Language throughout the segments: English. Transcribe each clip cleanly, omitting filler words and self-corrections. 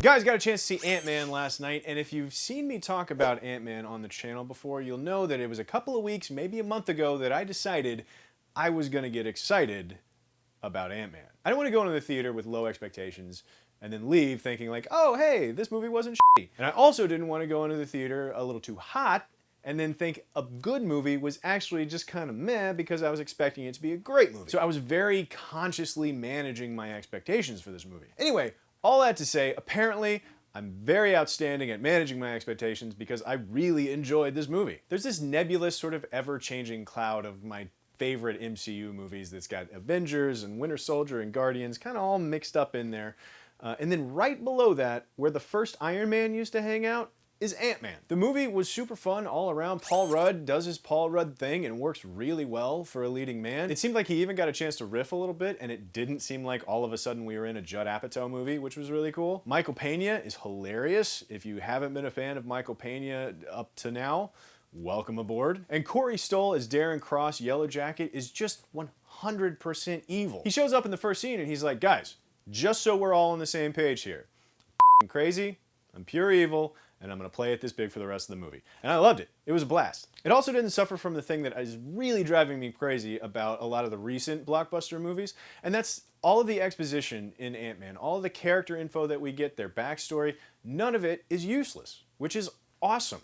Guys, got a chance to see Ant-Man last night, and if you've seen me talk about Ant-Man on the channel before, you'll know that it was a couple of weeks, maybe a month ago, that I decided I was gonna get excited about Ant-Man. I don't want to go into the theater with low expectations and then leave thinking like, oh hey, this movie wasn't shitty. And I also didn't want to go into the theater a little too hot and then think a good movie was actually just kind of meh because I was expecting it to be a great movie. So I was very consciously managing my expectations for this movie. Anyway, all that to say, apparently, I'm very outstanding at managing my expectations because I really enjoyed this movie. There's this nebulous sort of ever-changing cloud of my favorite MCU movies that's got Avengers and Winter Soldier and Guardians kind of all mixed up in there. And then right below that, where the first Iron Man used to hang out, is Ant-Man. The movie was super fun all around. Paul Rudd does his Paul Rudd thing and works really well for a leading man. It seemed like he even got a chance to riff a little bit, and it didn't seem like all of a sudden we were in a Judd Apatow movie, which was really cool. Michael Peña is hilarious. If you haven't been a fan of Michael Peña up to now, welcome aboard. And Corey Stoll as Darren Cross, Yellow Jacket, is just 100% evil. He shows up in the first scene and he's like, guys, just so we're all on the same page here, I'm crazy, I'm pure evil, and I'm gonna play it this big for the rest of the movie. And I loved it. It was a blast. It also didn't suffer from the thing that is really driving me crazy about a lot of the recent blockbuster movies, and that's all of the exposition in Ant-Man, all of the character info that we get, their backstory, none of it is useless, which is awesome.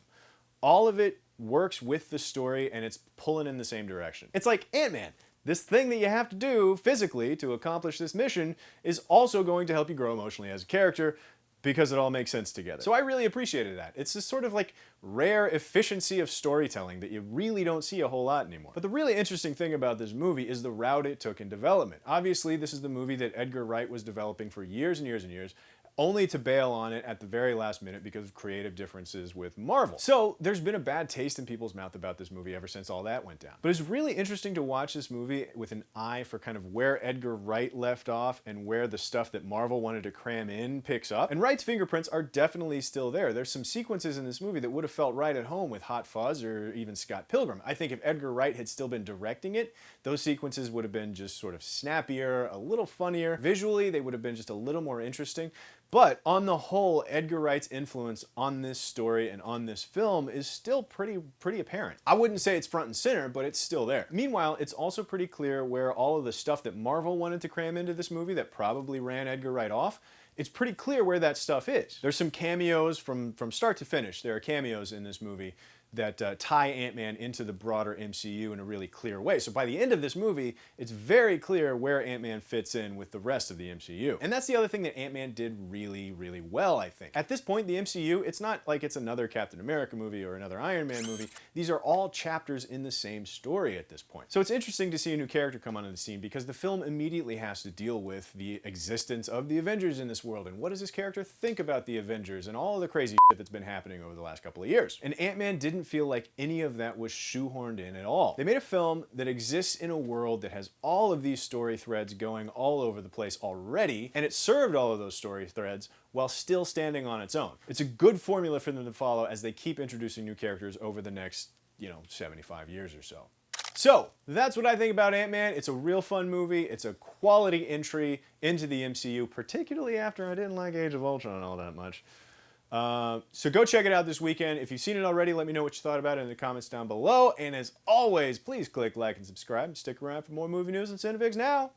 All of it works with the story and it's pulling in the same direction. It's like Ant-Man. This thing that you have to do physically to accomplish this mission is also going to help you grow emotionally as a character because it all makes sense together. So I really appreciated that. It's this sort of like rare efficiency of storytelling that you really don't see a whole lot anymore. But the really interesting thing about this movie is the route it took in development. Obviously, this is the movie that Edgar Wright was developing for years and years and years, only to bail on it at the very last minute because of creative differences with Marvel. So there's been a bad taste in people's mouth about this movie ever since all that went down. But it's really interesting to watch this movie with an eye for kind of where Edgar Wright left off and where the stuff that Marvel wanted to cram in picks up. And Wright's fingerprints are definitely still there. There's some sequences in this movie that would have felt right at home with Hot Fuzz or even Scott Pilgrim. I think if Edgar Wright had still been directing it, those sequences would have been just sort of snappier, a little funnier. Visually, they would have been just a little more interesting. But on the whole, Edgar Wright's influence on this story and on this film is still pretty apparent. I wouldn't say it's front and center, but it's still there. Meanwhile, it's also pretty clear where all of the stuff that Marvel wanted to cram into this movie that probably ran Edgar Wright off, it's pretty clear where that stuff is. There's some cameos from start to finish. There are cameos in this movie that tie Ant-Man into the broader MCU in a really clear way. So by the end of this movie, it's very clear where Ant-Man fits in with the rest of the MCU. And that's the other thing that Ant-Man did really, really well, I think. At this point, the MCU, it's not like it's another Captain America movie or another Iron Man movie. These are all chapters in the same story at this point. So it's interesting to see a new character come onto the scene because the film immediately has to deal with the existence of the Avengers in this world and what does this character think about the Avengers and all the crazy shit that's been happening over the last couple of years. And Ant-Man didn't feel like any of that was shoehorned in at all. They made a film that exists in a world that has all of these story threads going all over the place already, and it served all of those story threads while still standing on its own. It's a good formula for them to follow as they keep introducing new characters over the next, 75 years or so. So, that's what I think about Ant-Man. It's a real fun movie. It's a quality entry into the MCU, particularly after I didn't like Age of Ultron all that much. So go check it out this weekend. If you've seen it already, let me know what you thought about it in the comments down below. And as always, please click like and subscribe and stick around for more movie news on CineFix Now.